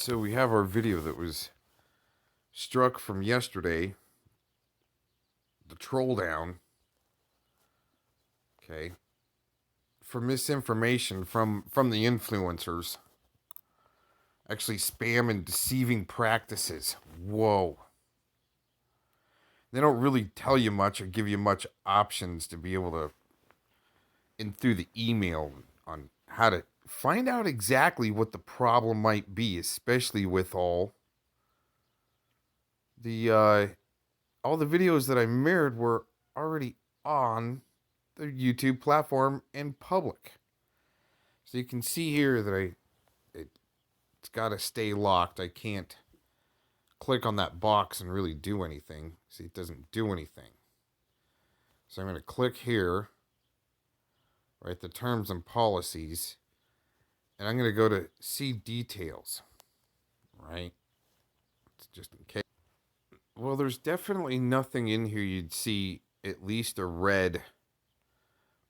So we have our video that was struck from yesterday, the TrollDown, okay, for misinformation from the influencers. Actually, spam and deceiving practices. Whoa. They don't really tell you much or give you much options to be able to, in through the email, on how to find out exactly what the problem might be, especially with the all the videos that I mirrored were already on the YouTube platform in public. So you can see here that it's got to stay locked. I can't click on that box and really do anything. See, it doesn't do anything. So I'm going to click here, right, the terms and policies, and I'm going to go to see details, right? It's just in case. Well, there's definitely nothing in here you'd see at least a red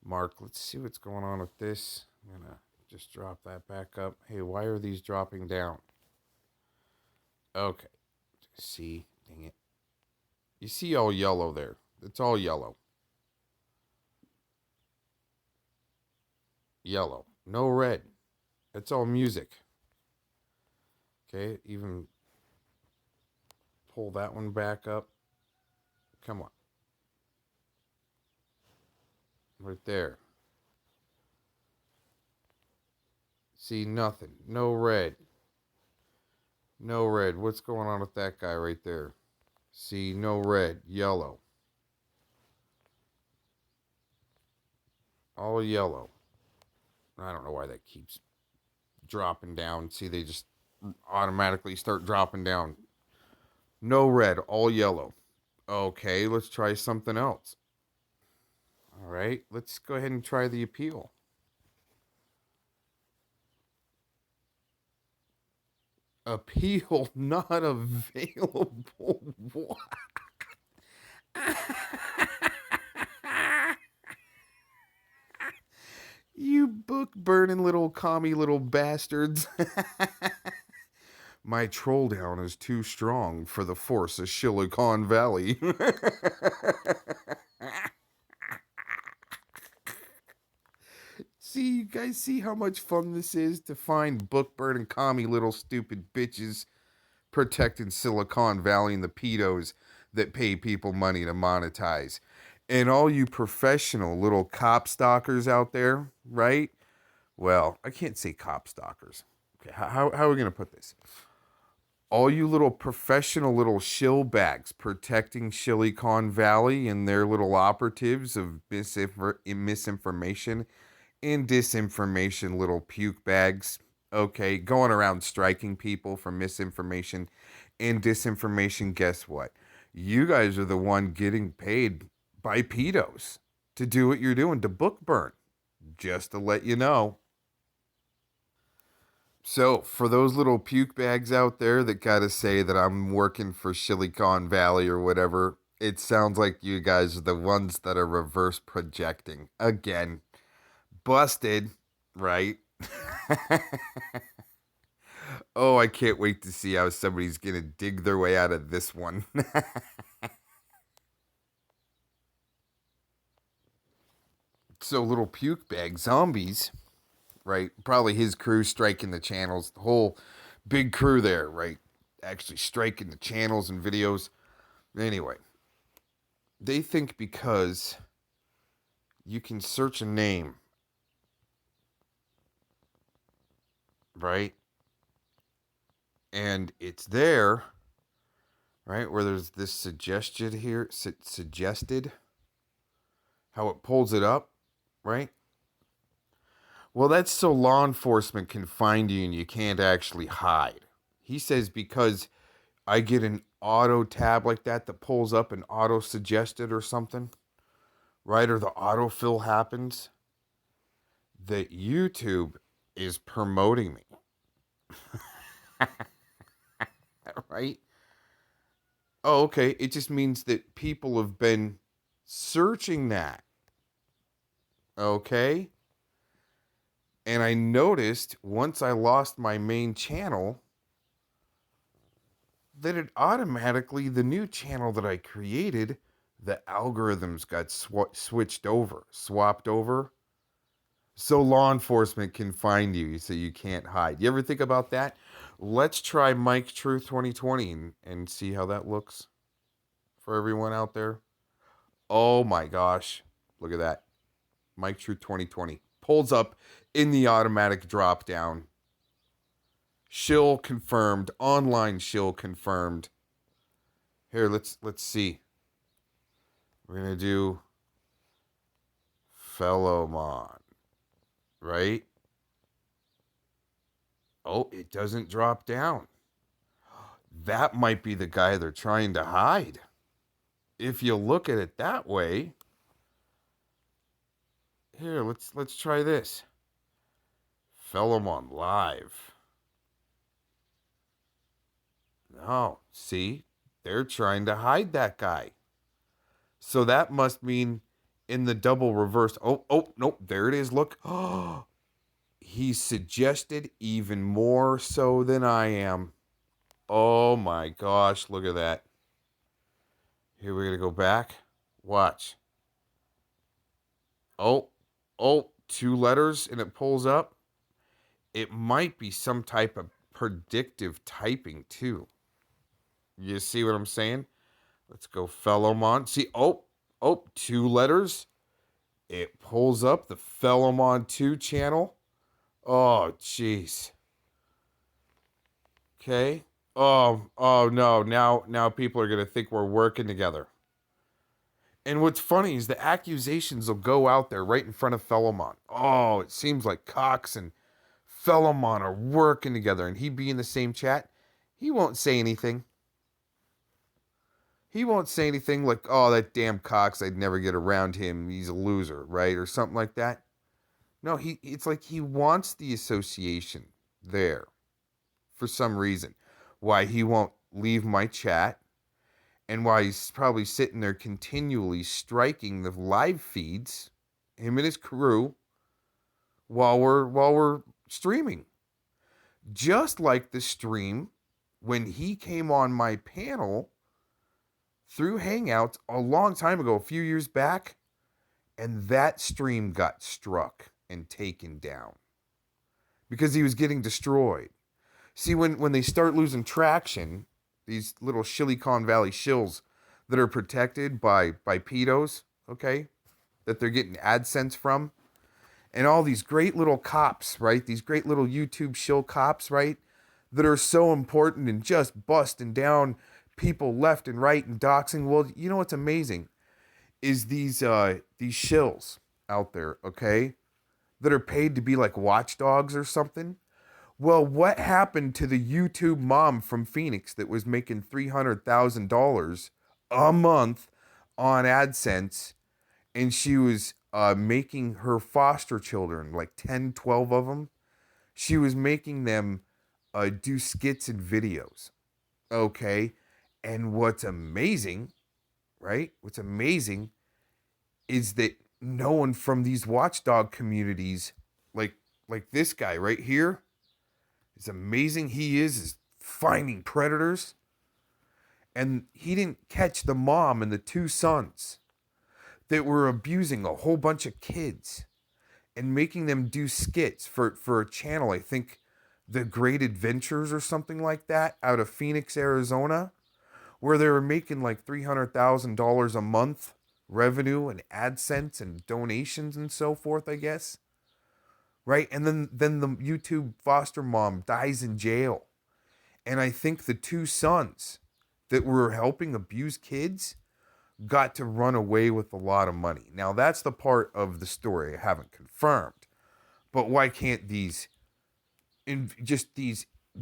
mark. Let's see what's going on with this. I'm going to just drop that back up. Hey, why are these dropping down? Okay. See, dang it. You see all yellow there. It's all yellow. Yellow. No red. It's all music. Okay, even pull that one back up. Come on. Right there. See, nothing. No red. No red. What's going on with that guy right there? See, no red. Yellow. All yellow. I don't know why that keeps dropping down. See, they just automatically start dropping down. No red. All yellow. Okay, let's try something else. All right, let's go ahead and try the appeal. Appeal not available. What? You book burning little commie little bastards. My troll down is too strong for the force of Silicon Valley. See, you guys see how much fun this is to find book burning commie little stupid bitches protecting Silicon Valley and the pedos that pay people money to monetize. And all you professional little cop stalkers out there, right? Well, I can't say cop stalkers. Okay, how are we going to put this? All you little professional little shill bags protecting Silicon Valley and their little operatives of misinformation and disinformation, little puke bags, okay, going around striking people for misinformation and disinformation. Guess what? You guys are the one getting paid by pedos to do what you're doing, to book burn, just to let you know. So, for those little puke bags out there that gotta say that I'm working for Silicon Valley or whatever, it sounds like you guys are the ones that are reverse projecting. Again, busted, right? Oh, I can't wait to see how somebody's gonna dig their way out of this one. So, little puke bag zombies, right? Probably his crew striking the channels, the whole big crew there, right? Actually striking the channels and videos. Anyway, they think because you can search a name, right? And it's there, right? Where there's this suggested here, suggested, how it pulls it up, right? Well, that's so law enforcement can find you and you can't actually hide. He says because I get an auto tab like that pulls up and auto suggested or something, right? Or the autofill happens, that YouTube is promoting me. Right? Oh, okay. It just means that people have been searching that. Okay? And I noticed once I lost my main channel, that it automatically, the new channel that I created, the algorithms got swapped over, so law enforcement can find you, so you can't hide. You ever think about that? Let's try Mike Truth 2020 and see how that looks for everyone out there. Oh my gosh. Look at that. Mike Truth 2020 pulls up in the automatic drop down. Shill confirmed. Online shill confirmed. Here, let's see. We're gonna do Fellowmon, right? Oh, it doesn't drop down. That might be the guy they're trying to hide. If you look at it that way. Here, let's try this. Fellowmon live. No, see? They're trying to hide that guy. So that must mean in the double reverse. Oh, nope, there it is. Look. Oh, he's suggested even more so than I am. Oh my gosh, look at that. Here, we're going to go back. Watch. Oh, 2 letters and it pulls up. It might be some type of predictive typing too. You see what I'm saying? Let's go Fellowmon. See, 2 letters. It pulls up the Fellowmon 2 channel. Oh, jeez. Okay. Oh no. Now people are going to think we're working together. And what's funny is the accusations will go out there right in front of Fellowmon. Oh, it seems like Cox and Fellowmon are working together, and he'd be in the same chat. He won't say anything. He won't say anything like, oh, that damn Cox, I'd never get around him. He's a loser, right? Or something like that. No, it's like he wants the association there for some reason. Why he won't leave my chat and why he's probably sitting there continually striking the live feeds, him and his crew, while we're streaming. Just like the stream when he came on my panel through Hangouts a long time ago, a few years back, and that stream got struck and taken down because he was getting destroyed. See, when they start losing traction, these little Silicon Valley shills that are protected by pedos, okay, that they're getting AdSense from, and all these great little cops, right, these great little YouTube shill cops, right, that are so important and just busting down people left and right and doxing. Well, you know what's amazing is these shills out there, okay, that are paid to be like watchdogs or something. Well, what happened to the YouTube mom from Phoenix that was making $300,000 a month on AdSense, and she was making her foster children, like 10, 12 of them, she was making them do skits and videos, okay? And what's amazing, right? What's amazing is that no one from these watchdog communities, like this guy right here, is amazing. He is finding predators. And he didn't catch the mom and the 2 sons that were abusing a whole bunch of kids and making them do skits for a channel, I think The Great Adventures or something like that, out of Phoenix, Arizona, where they were making like $300,000 a month revenue and AdSense and donations and so forth, I guess. Right? And then the YouTube foster mom dies in jail. And I think the 2 sons that were helping abuse kids got to run away with a lot of money. Now, that's the part of the story I haven't confirmed. But why can't these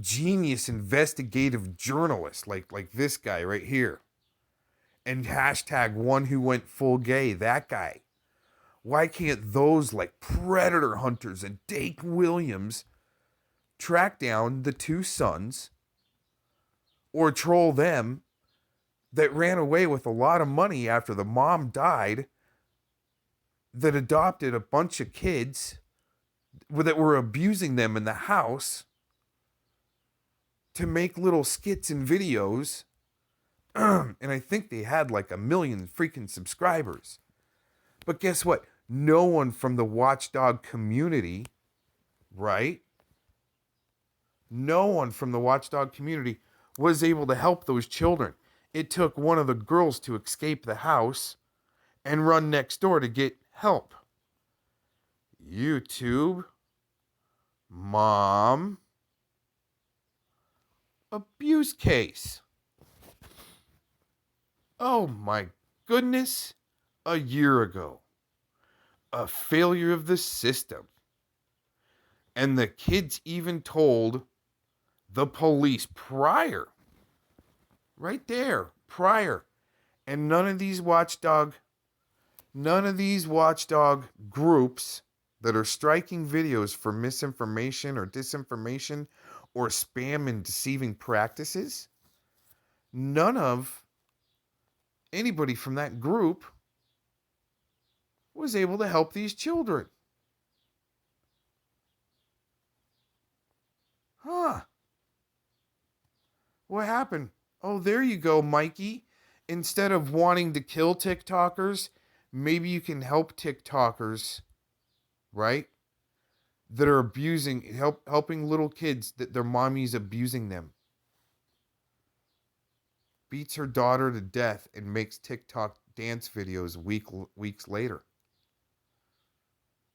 genius investigative journalists like this guy right here, and hashtag one who went full gay, that guy, why can't those like predator hunters and Dake Williams track down the 2 sons or troll them that ran away with a lot of money after the mom died, that adopted a bunch of kids that were abusing them in the house to make little skits and videos. And I think they had like 1 million freaking subscribers. But guess what? No one from the watchdog community, right? No one from the watchdog community was able to help those children. It took one of the girls to escape the house and run next door to get help. YouTube, mom, abuse case. Oh my goodness, a year ago. A failure of the system. And the kids even told the police prior. Right there, prior. And none of these watchdog groups that are striking videos for misinformation or disinformation or spam and deceiving practices, none of anybody from that group was able to help these children. Huh. What happened? Oh, there you go, Mikey. Instead of wanting to kill TikTokers, maybe you can help TikTokers, right? That are helping little kids that their mommy's abusing them. Beats her daughter to death and makes TikTok dance videos weeks later.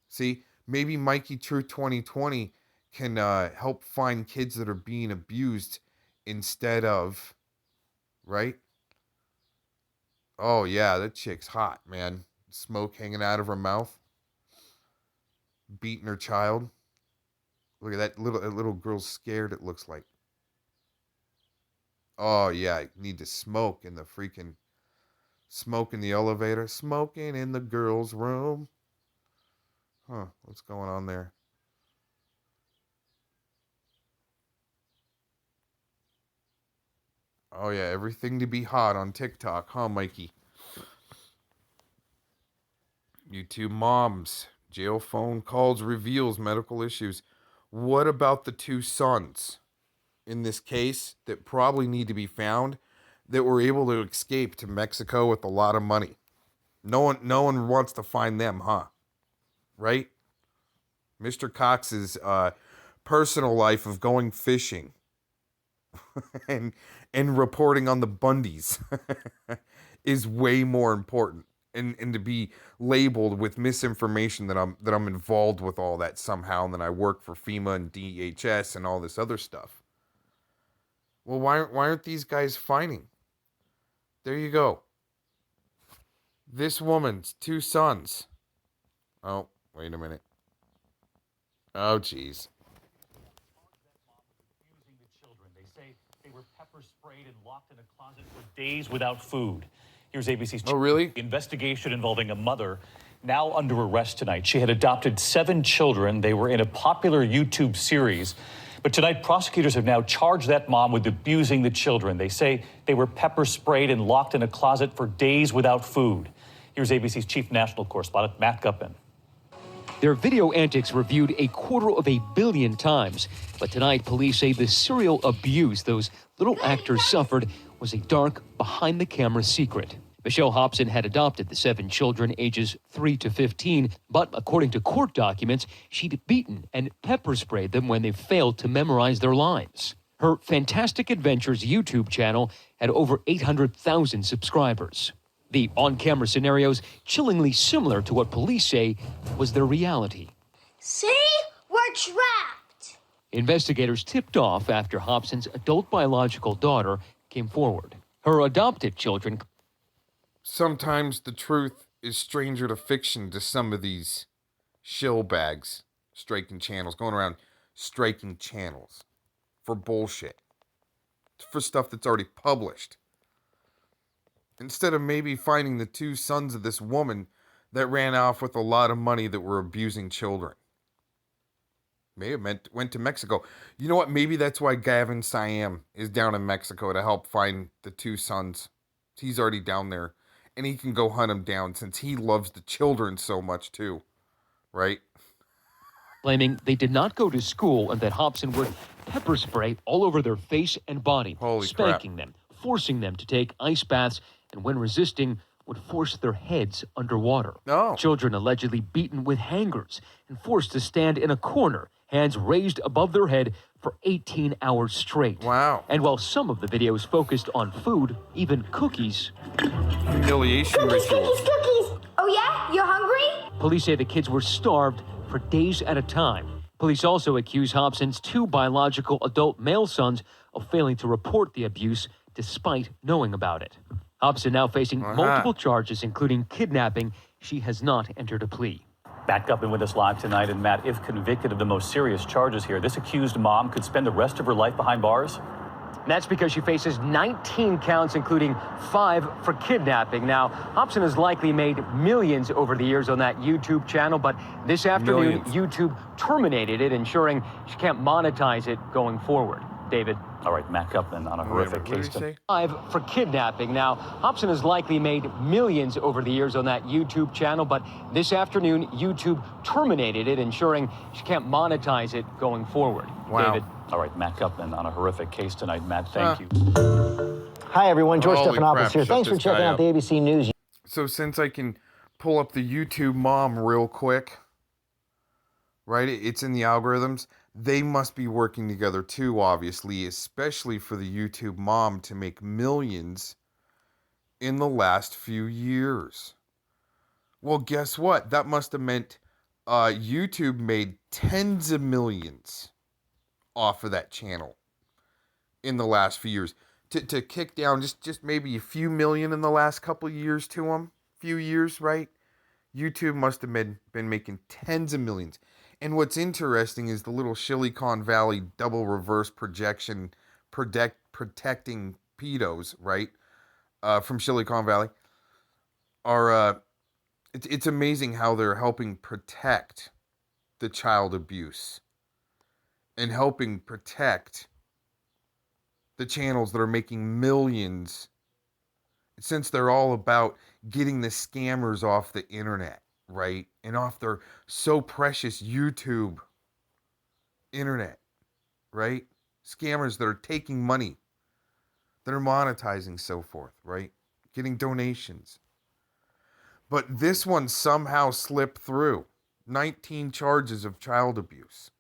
See, maybe Mikey True 2020 can help find kids that are being abused instead of, right? Oh yeah, that chick's hot, man. Smoke hanging out of her mouth. Beating her child. Look at that little girl's scared, it looks like. Oh yeah, I need to smoke in the elevator. Smoking in the girl's room. Huh, what's going on there? Oh yeah, everything to be hot on TikTok, huh, Mikey? YouTube moms. Jail phone calls reveals medical issues. What about the 2 sons in this case that probably need to be found that were able to escape to Mexico with a lot of money? No one wants to find them, huh? Right? Mr. Cox's personal life of going fishing and reporting on the Bundys is way more important. And to be labeled with misinformation that I'm involved with all that somehow, and that I work for FEMA and DHS and all this other stuff. Well, why aren't these guys fighting? There you go. This woman's 2 sons. Oh, wait a minute. Oh, jeez. They say they were pepper sprayed and locked in a closet for days without food. Here's ABC's really? Investigation involving a mother now under arrest tonight. She had adopted 7 children. They were in a popular YouTube series. But tonight, prosecutors have now charged that mom with abusing the children. They say they were pepper sprayed and locked in a closet for days without food. Here's ABC's chief national correspondent, Matt Gupin. Their video antics were viewed 250 million times. But tonight, police say the serial abuse those little actors suffered was a dark, behind-the-camera secret. Michelle Hobson had adopted the 7 children ages 3 to 15, but according to court documents, she'd beaten and pepper sprayed them when they failed to memorize their lines. Her Fantastic Adventures YouTube channel had over 800,000 subscribers. The on-camera scenarios chillingly similar to what police say was their reality. See? We're trapped! Investigators tipped off after Hobson's adult biological daughter came forward. Her adopted children. Sometimes the truth is stranger to fiction to some of these shill bags striking channels, going around striking channels for bullshit, for stuff that's already published. Instead of maybe finding the 2 sons of this woman that ran off with a lot of money that were abusing children. Maybe it went to Mexico. You know what? Maybe that's why Gavin Siam is down in Mexico to help find the 2 sons. He's already down there. And he can go hunt them down since he loves the children so much too. Right? Claiming they did not go to school and that Hobson would pepper spray all over their face and body, Holy spanking crap. them, forcing them to take ice baths, and when resisting, would force their heads underwater. Oh. Children allegedly beaten with hangers and forced to stand in a corner, hands raised above their head for 18 hours straight. Wow. And while some of the videos focused on food, even cookies, Humiliation rituals. Cookies! Oh yeah? You're hungry? police say the kids were starved for days at a time. Police also accuse Hobson's two biological adult male sons of failing to report the abuse despite knowing about it. Hobson now facing multiple charges, including kidnapping. She has not entered a plea. Back up and with us live tonight. And Matt, if convicted of the most serious charges here, this accused mom could spend the rest of her life behind bars? And that's because she faces 19 counts, including 5 for kidnapping. Now, Hobson has likely made millions over the years on that YouTube channel, but this afternoon, YouTube terminated it, ensuring she can't monetize it going forward. David. All right, back up then on a horrific case. 5 for kidnapping. Now, Hobson has likely made millions over the years on that YouTube channel, but this afternoon, YouTube terminated it, ensuring she can't monetize it going forward. Wow. David. All right, Matt Upman on a horrific case tonight. Matt, thank you. Hi, everyone. George Holy Stephanopoulos crap, here. shut Thanks for this checking guy out the ABC News. So since I can pull up the YouTube mom real quick, right? It's in the algorithms. They must be working together too, obviously, especially for the YouTube mom to make millions in the last few years. Well, guess what? That must have meant YouTube made tens of millions off of that channel in the last few years. To kick down just maybe a few million in the last couple of years to them, few years, right? YouTube must have been making tens of millions. And what's interesting is the little Silicon Valley double reverse projection protecting pedos, right? From Silicon Valley are it's amazing how they're helping protect the child abuse and helping protect the channels that are making millions, since they're all about getting the scammers off the internet, right? And off their so precious YouTube internet, right? Scammers that are taking money, that are monetizing, so forth, right? Getting donations. But this one somehow slipped through. 19 charges of child abuse,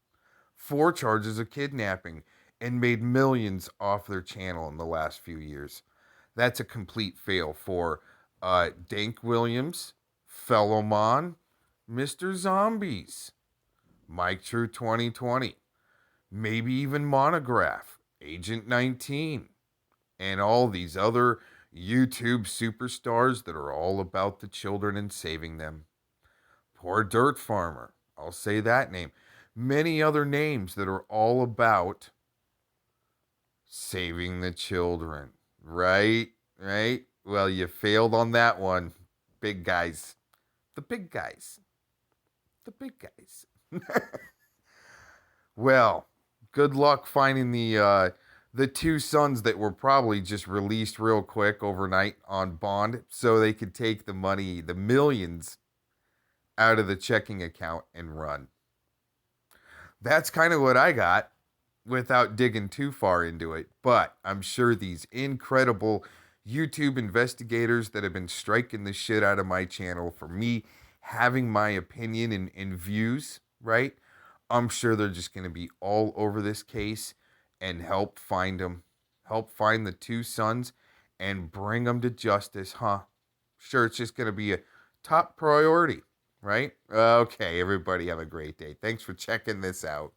4 charges of kidnapping, and made millions off their channel in the last few years. That's a complete fail for Dank Williams, Fellowmon, Mr. Zombies, Mike True 2020, maybe even Monograph, Agent 19, and all these other YouTube superstars that are all about the children and saving them. Poor Dirt Farmer, I'll say that name. Many other names that are all about saving the children, right? Right? Well, you failed on that one, big guys. The big guys. The big guys. Well, good luck finding the 2 sons that were probably just released real quick overnight on bond so they could take the money, the millions, out of the checking account and run. That's kind of what I got without digging too far into it. But I'm sure these incredible YouTube investigators that have been striking the shit out of my channel for me having my opinion and views, right? I'm sure they're just going to be all over this case and help find them. Help find the 2 sons and bring them to justice, huh? Sure, it's just going to be a top priority, right? Okay, everybody have a great day. Thanks for checking this out.